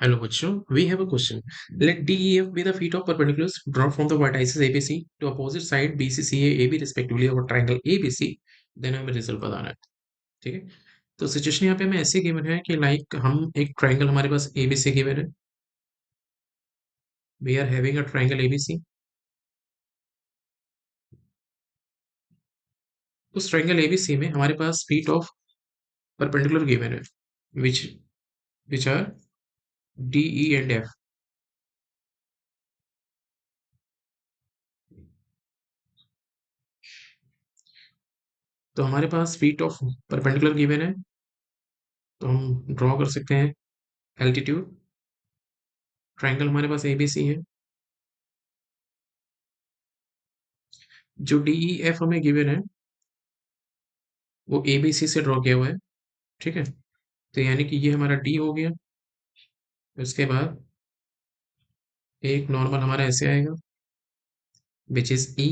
Hello, Bachcho. We have a question. Let DEF be the feet of perpendiculars drawn from the vertices ABC to opposite side BCCA AB respectively over triangle ABC. Then हमें result बताना है. ठीक है. तो situation यहाँ पे हमें ऐसे गिवन है कि लाइक हम एक ट्राइंगल हमारे पास ABC गिवन है. We are having a triangle ABC. उस ट्राइंगल ABC में हमारे पास फीट ऑफ परपेंडिकुलर गिवन है which which are DE and F. तो हमारे पास फीट ऑफ परपेंडिकुलर गिवन है, तो हम ड्रॉ कर सकते हैं एल्टीट्यूड. ट्राइंगल हमारे पास ABC है. जो DEF हमें गिवन है वो ABC से ड्रॉ किया हुआ है. ठीक है. तो यानी कि ये हमारा D हो गया. उसके बाद एक नॉर्मल हमारा ऐसे आएगा विच इज E,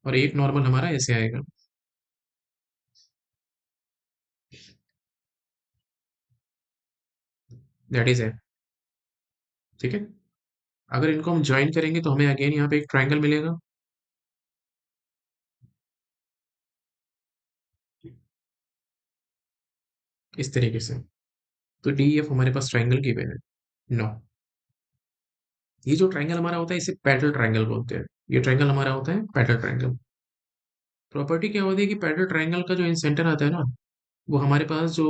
और एक नॉर्मल हमारा ऐसे आएगा. दैट इज है. ठीक है. अगर इनको हम ज्वाइन करेंगे तो हमें अगेन यहाँ पे एक ट्राइंगल मिलेगा. इस तरीके से. तो DEF हमारे पास ट्राइंगल गिवन है. नो, ये जो ट्राइंगल हमारा होता है इसे पैरेलल ट्राइंगल बोलते हैं. ये ट्राइंगल हमारा होता है पैरेलल ट्राइंगल. प्रॉपर्टी क्या होती है कि पैरेलल ट्राइंगल का जो इन सेंटर आता है ना, वो हमारे पास जो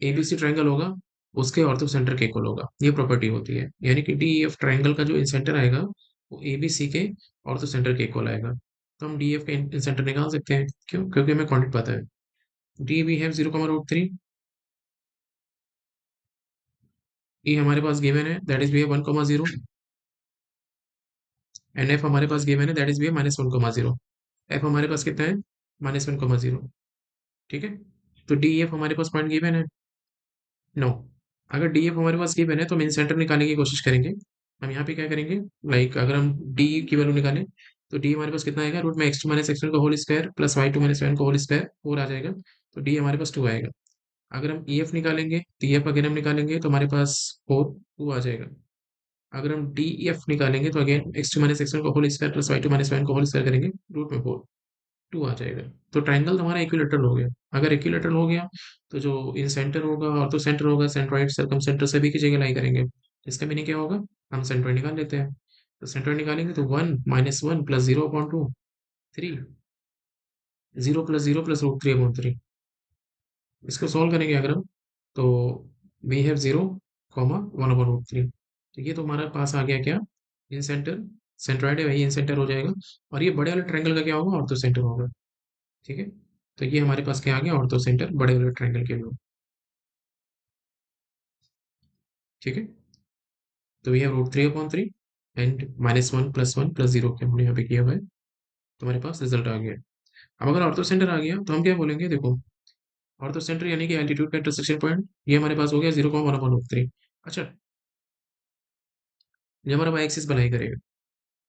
ABC ट्राइंगल होगा उसके ऑर्थो सेंटर के इक्वल होगा. ये प्रॉपर्टी होती है. यानी कि DEF ट्राइंगल का जो इन सेंटर आएगा वो ABC के ऑर्थो सेंटर के इक्वल आएगा. तो हम DEF का इन सेंटर निकाल सकते हैं. क्यों? क्योंकि हमें क्वांटिटी पता है. D we have 0,√3. E हमारे पास गिवन है that is we have 1,0. And F हमारे पास गिवन है that is we have -1,0. F हमारे पास कितना है? -1,0. ठीक है. तो DEF हमारे पास पॉइंट गिवन है. नो. अगर DEF हमारे पास गिवन है तो हम इन सेंटर निकालने की कोशिश करेंगे. हम यहाँ पे क्या करेंगे, लाइक अगर हम D की वैल्यू निकालें तो D हमारे पास कितना आएगा, रूट में x2 माइनस x1 का whole square plus y2 minus y1 का होल स्क्वायर 4 आ जाएगा. तो D हमारे पास 2 आएगा. अगर हम EF निकालेंगे तो EF अगेन हम निकालेंगे तो हमारे पास 2 आ जाएगा. अगर हम DEF निकालेंगे तो अगेन x2 माइनस x1 का whole square plus y2 minus y1 का होल स्क्वायर करेंगे, रूट में 4 2 आ जाएगा. तो ट्राइंगल हमारा इक्विलेटरल हो गया. अगर इक्विलेटरल हो गया तो जो इन सेंटर होगा और तो सेंटर होगा, सेंट्रॉइड सर्कम सेंटर सभी की जगह लाई करेंगे. इसका मीनिंग क्या होगा, हम सेंट्रॉइड निकाल लेते हैं. तो सेंट्रॉइड निकालेंगे तो 1 - 1 प्लस 0/2 3. 0 + 0 + √3/3. इसको सॉल्व करेंगे अगर हम, तो वी हैव 0, 1/√3. तो ये तो हमारे पास आ गया क्या, इन सेंटर. सेंट्रॉइड है वही इन सेंटर हो जाएगा. और ये बड़े वाले ट्रायंगल का क्या होगा, ऑर्थो सेंटर होगा. ठीक है. तो ये हमारे पास क्या आ गया, ऑर्थो सेंटर बड़े वाले ट्रायंगल के लिए. ठीक है. तो ये √3/3 एंड -1 + 1 + 0 के हमने यहाँ पे किया हुआ है. तो हमारे पास रिजल्ट आ गया. अब अगर ऑर्थो सेंटर आ गया तो हम क्या बोलेंगे, देखो ऑर्थो सेंटर यानी कि एल्टीट्यूड का इंटरसेक्शन पॉइंट, ये हमारे पास हो गया 0,1/3. अच्छा, ये हमारा वाई एक्सिस बनाई करेगा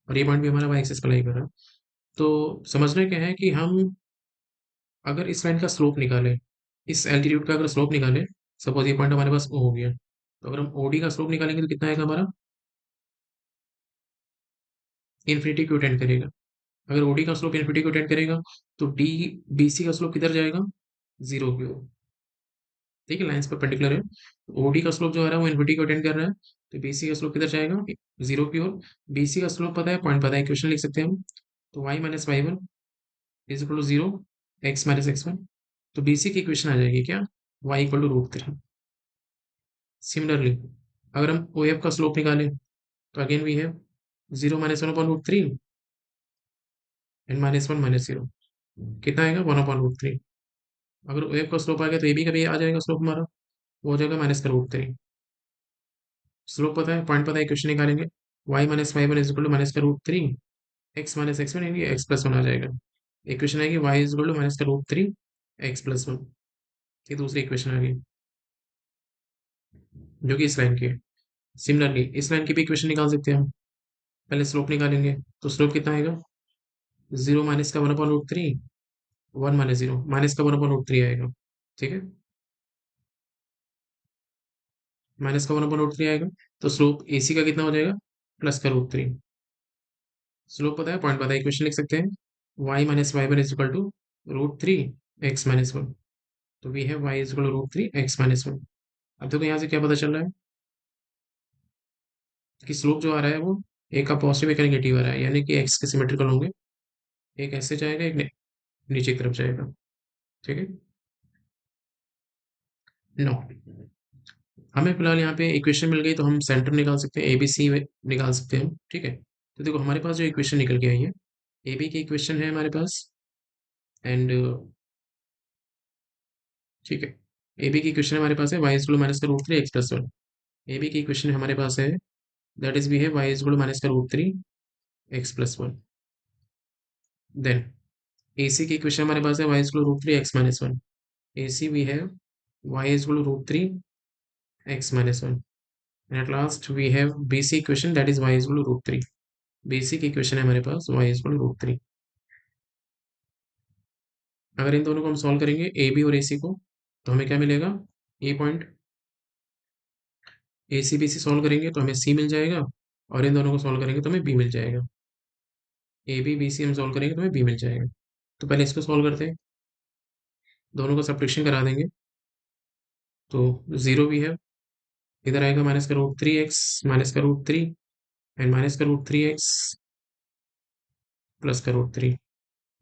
और ये पॉइंट भी हमारा वाई एक्सिस बनाई कर रहा है. तो समझना क्या है कि हम अगर इस लाइन का स्लोप निकालें, इस एल्टीट्यूड का अगर स्लोप निकालें, सपोज ये पॉइंट हमारे पास O हो गया, तो अगर हम OD का स्लोप निकालेंगे तो कितना आएगा हमारा, इन्फिनिटी को टेंड करेगा. अगर OD का स्लोप इन्फिनिटी को टेंड करेगा तो डी BC का स्लोप किधर जाएगा, 0 की ओर. ठीक है, लाइंस परपेंडिकुलर है. OD का स्लोप जो आ रहा है वो इन्फिनिटी को टेंड कर रहा है. तो BC का स्लोप किधर जाएगा, 0 की ओर. BC का स्लोप पता है, पॉइंट पता है, इक्वेशन लिख सकते हैं हम. तो y - y1 is equal to 0, x - x1. तो BC की इक्वेशन आ जाएगी क्या, y इक्वल टू √3. सिमिलरली अगर हम OF का स्लोप निकालें तो अगेन वी हैव 0 - 1/√3 एंड -1 - 0. कितना आएगा, 1/√3. अगर OF का स्लोप आ गया तो AB का भी आ जाएगा स्लोप हमारा, वो हो जाएगा -√3. स्लोप पता है, पॉइंट पता है, इक्वेशन निकालेंगे. y - y1 is equal to -√3, x - x1 यानी x+1 आ जाएगा. इक्वेशन आएगी y is equal to -√3 x+1. ये दूसरी इक्वेशन आ गई जो कि इस लाइन की है. सिमिलरली इस लाइन की भी इक्वेशन निकाल सकते हैं हम. पहले स्लोप निकालेंगे. तो स्लोप कितना आएगा, 0 माइनस का 1/√3, 1 - 0 माइनस का 1/√3 आएगा. ठीक है. माइनस का 1/√3 आएगा। तो स्लोप AC का कितना हो जाएगा, प्लस का √3। स्लोप पता है, पॉइंट पता है, इक्वेशन लिख सकते हैं, y minus y one is equal to √3 x minus one. तो we have y is equal to √3 x minus one. अब देखो यहाँ से क्या पता चल रहा है कि स्लोप जो आ रहा है वो एक का पॉजिटिव एक का नेगेटिव आ रहा है, यानी कि एक्स के सिमेट्रिकल होंगे। एक ऐसे जाएगा, एक नीचे की तरफ जाएगा। ठीक है। नो, हमें फिलहाल यहाँ पे इक्वेशन मिल गई, तो हम सेंटर निकाल सकते हैं, ए बी सी निकाल सकते हैं हम। ठीक है। तो देखो हमारे पास जो इक्वेशन निकल के आई है, ए बी की इक्वेशन है हमारे पास। एंड ठीक है, ए बी की इक्वेशन हमारे पास है, वाई इज माइनस का √3 x plus one. A B की इक्वेशन हमारे पास है, दैट इज वी है वाई इज माइनस का √3 x plus one. Then A C की इक्वेशन हमारे पास है, y is √3 x minus one. A C we है y is √3 x minus one. And at last we have B C equation, that is y is √3। Basic equation है हमारे पास, y is √3। अगर इन दोनों को हम सॉल्व करेंगे, ए बी और ए सी को, तो हमें क्या मिलेगा, ए पॉइंट। ए सी बी सी सॉल्व करेंगे तो हमें सी मिल जाएगा, और इन दोनों को सॉल्व करेंगे तो हमें बी मिल जाएगा। ए बी बी सी हम सॉल्व करेंगे तो हमें बी मिल जाएगा। तो पहले इसको सॉल्व करते हैं, दोनों को सब्ट्रैक्शन करा देंगे। तो जीरो भी है, इधर आएगा माइनस का √3 एक्स, माइनस का √3, एंड माइनस का √3 एक्स प्लस का √3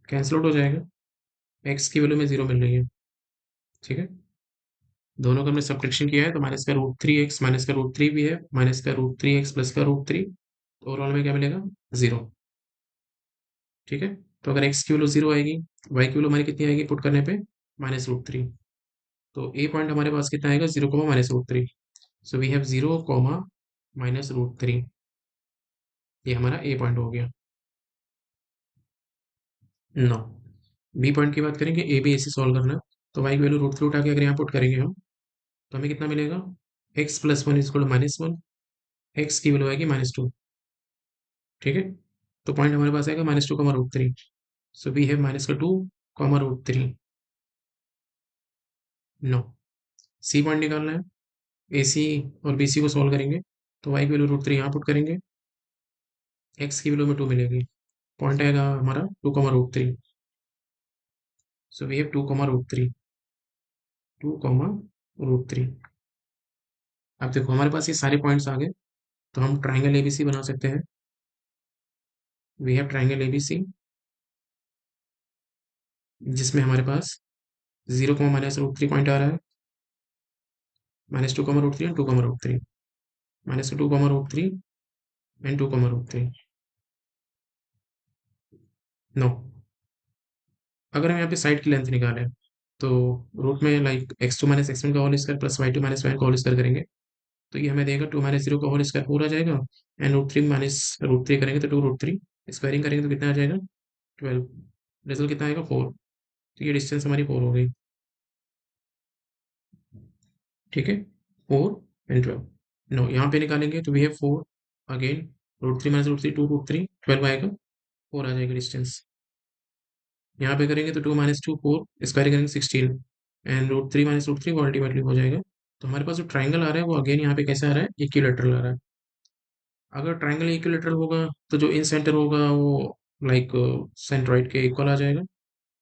कैंसिल आउट हो जाएगा। एक्स की वैल्यू में जीरो मिल रही है। ठीक है। दोनों का हमने सब्ट्रैक्शन किया है, तो माइनस का √3 एक्स माइनस का √3 भी है, माइनस का √3 एक्स प्लस का √3, तो ओवरऑल में क्या मिलेगा, जीरो। ठीक है। तो अगर एक्स की वैल्यू जीरो आएगी, वाई की वैल्यू हमारी कितनी आएगी पुट करने पे, -√3। तो ए पॉइंट हमारे पास कितना आएगा, 0 comma -√3। So we have 0 comma -√3। ये हमारा ए पॉइंट हो गया। नो, बी पॉइंट की बात करेंगे, ए बी ऐसे सॉल्व करना है। तो वाई की वैल्यू √3 उठा के अगर यहाँ पुट करेंगे हम, तो हमें कितना मिलेगा, x plus one is equal -1, x की वैल्यू आएगी -2। ठीक है। तो पॉइंट हमारे पास आएगा -2 comma √3। So we have minus का 2 कॉमा √3। नो, सी पॉइंट निकालना है, ए सी और बी सी को सॉल्व करेंगे। तो वाई की वैल्यू √3 यहाँ पुट करेंगे, एक्स की वैल्यू में 2 मिलेगी, पॉइंट आएगा हमारा 2 comma √3। So we have 2 comma √3, 2 comma √3। अब देखो हमारे पास ये सारे पॉइंट्स आ गए, तो हम ट्राइंगल एबीसी बना सकते हैं। वी हैव ट्राइंगल एबीसी, जिसमें हमारे पास 0 कॉमा -√3 पॉइंट आ रहा है, -2 comma √3 and 2 comma √3, -2 comma √3 and 2 comma √3। No, अगर हम यहाँ पे साइड की लेंथ निकालें, तो रूट में लाइक x2 माइनस x1 का whole square plus y2 minus y का होल स्क्वायर करेंगे, तो ये हमें देगा 2 माइनस 0 का होल स्क्वायर पूरा जाएगा, एंड √3 माइनस √3 करेंगे तो 2√3, स्क्वायरिंग करेंगे तो कितना आ जाएगा, 12। रिजल्ट कितना आएगा, 4। तो ये डिस्टेंस हमारी 4 हो गई। ठीक है, 4 एंड 12। नो, यहाँ पे निकालेंगे तो वी हैव 4 अगेन, √3 माइनस √3 2√3, 12 आएगा, 4 आ जाएगा डिस्टेंस। यहाँ पे करेंगे तो 2 माइनस 2 4, स्क्वायर करेंगे 16, एंड √3 माइनस √3 वो अल्टीमेटली हो जाएगा। तो हमारे पास जो ट्राइंगल आ रहा है वो अगेन यहाँ पे कैसा आ रहा है, इक्विलेटरल आ रहा है। अगर ट्राइंगल इक्विलेटरल होगा, तो जो इन सेंटर होगा वो लाइक सेंट्रॉइड के इक्वल आ जाएगा,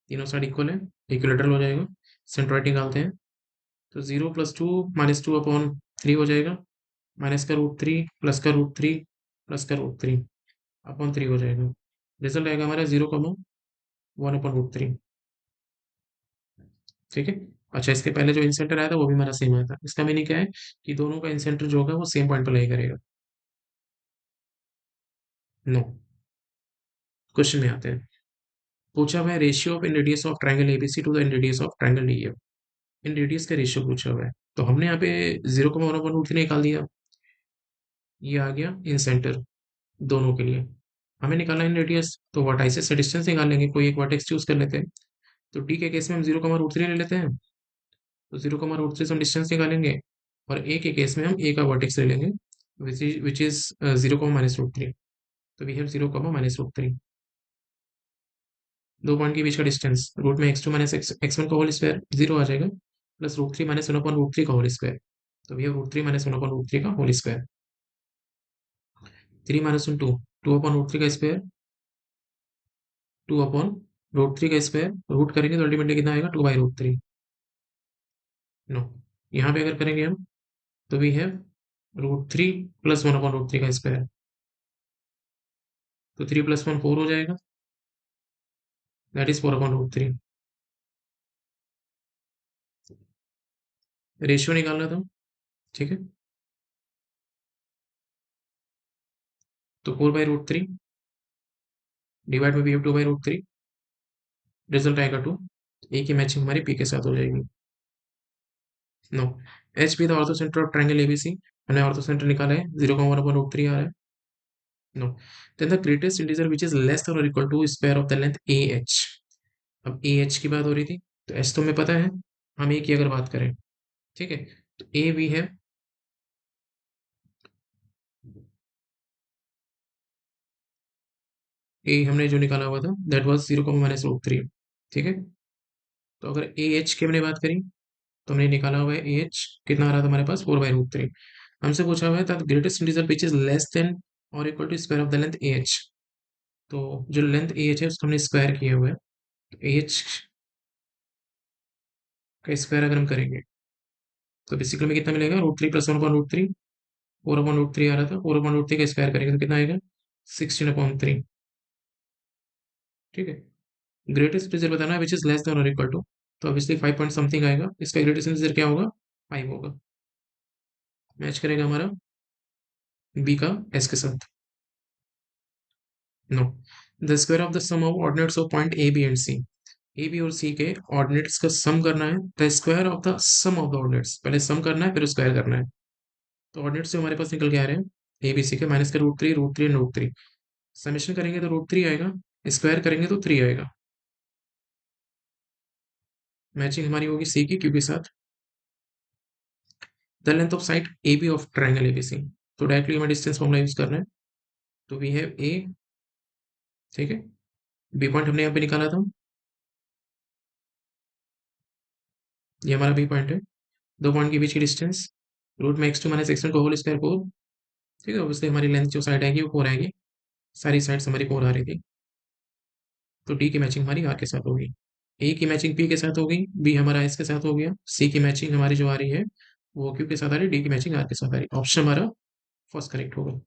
तीनों साइड इक्वल है, इक्विलेटरल हो जाएगा। सेंट्रॉइड निकालते हैं, तो 0 + 2 -2 अपॉन 3 हो जाएगा, माइनस का √3 प्लस का √3 प्लस का √3 अपॉन 3 हो जाएगा। रिजल्ट आएगा हमारा 0,1/√3। ठीक है। अच्छा, इसके पहले जो इंसेंटर आया था वो भी हमारा सेम आया था। इसका मीनिंग क्या है कि दोनों का इंसेंटर जो होगा वो सेम पॉइंट पर लाई करेगा। नो, क्वेश्चन में आते हैं। पूछा हुआ है ratio of in radius of triangle ABC to the in radius of triangle DF. In radius का रेशियो पूछा हुआ है, तो हमने यहाँ पे 0,1/√3 निकाल दिया, ये आ गया इन सेंटर दोनों के लिए। हमें निकालना इन रेडियस, तो वर्टाइसेस से डिस्टेंस निकाल लेंगे, कोई एक वर्टेक्स चूज कर लेते हैं। तो डी के केस में हम 0,√3 ले लेते हैं, तो 0,√3 से हम डिस्टेंस निकालेंगे, और ए के केस में हम ए का वर्टेक्स ले लेंगे, विच इज 0, -√3। तो वी हैव 0, -√3। दो पॉइंट के बीच का डिस्टेंस, रूट में x2 माइनस x1 का होल स्क्वायर 0 आ जाएगा, प्लस √3 माइनस 1/√3 का होल स्क्वायर। तो भैया root three minus one upon root three का whole square, three minus one two, two upon root three का square, two upon root three का square, root करेंगे तो अल्टीमेटली कितना आएगा, two by root three. No, यहाँ पे अगर करेंगे हम तो we have root three plus one upon root three का स्क्वायर, तो थ्री प्लस वन फोर हो जाएगा, that is four upon root three. Ratio निकालना था, ठीक है, तो four by root three divide में we have two by root three, result आएगा टू। ए की मैचिंग हमारी पी के साथ हो जाएगी। No, H P the orthocentre of triangle ABC, हमने ऑर्थो सेंटर निकाला है, जीरो का वन अपॉन रूट थ्री आ रहा है। No, then the greatest integer which is less than और equal to square of the length A H. अब A H की बात हो रही थी, तो एच तो हमें पता है, हम ए की अगर बात करें, ठीक है, तो ए वी है, ए हमने जो निकाला हुआ था that was zero minus root three, ठीक है। तो अगर ए एच की हमने बात करी, तो हमने निकाला हुआ है ए एच, कितना आ रहा था हमारे पास, फोर बाई रूट थ्री। हमसे पूछा हुआ है the greatest integer which is less than और equal to square of the length A H. तो जो लेंथ ए एच है उसको हमने स्क्वायर किया हुआ है, ए एच का स्क्वायर अगर हम करेंगे तो बेसिकली में कितना मिलेगा, root three plus one upon root three, four upon root three आ रहा था, फोर अपॉन रूट थ्री का स्क्वायर करेंगे तो कितना आएगा, सिक्सटीन अपॉन थ्री, ठीक है। ग्रेटेस्ट इंटीजर बताना है विच इज लेस देन और इक्वल टू, तो ऑब्वियसली फाइव पॉइंट समथिंग आएगा, इसका ग्रेटेस्ट इंटीजर क्या होगा, फाइव होगा, मैच करेगा हमारा बी का एस के साथ। No, the square of the sum of ordinates of point A B and C, A B और सी के ऑर्डिनेट्स का सम करना है, the square of the sum of the ordinates, पहले सम करना है फिर स्क्वायर करना है। तो ऑर्डिनेट्स से हमारे पास निकल के आ रहे हैं ए बी सी के, माइनस का root three and root three, summation करेंगे तो रूट थ्री आएगा, स्क्वायर करेंगे तो थ्री आएगा, मैचिंग हमारी होगी सी की क्यू के साथ। The length of side A B of triangle ABC, तो डायरेक्टली हमें डिस्टेंस फॉर्मूला यूज करना है, तो वी हैव ए, ठीक है, बी पॉइंट हमने यहाँ पे निकाला था, ये हमारा बी पॉइंट है, दो पॉइंट के बीच की डिस्टेंस, रूट में X two minus X one का होल स्क्वायर फोर, ठीक है, ऑब्वियसली हमारी लेंथ जो साइड आएगी वो फोर आएगी, सारी साइड्स हमारी फोर आ रही थी, तो डी की मैचिंग हमारी आर के साथ होगी, ए की मैचिंग पी के साथ होगी, बी हमारा एस के साथ हो गया, सी की मैचिंग हमारी जो आ रही है वो क्यू के साथ आ रही है, डी की मैचिंग आर के साथ आ रही है, ऑप्शन हमारा फर्स्ट करेक्ट होगा।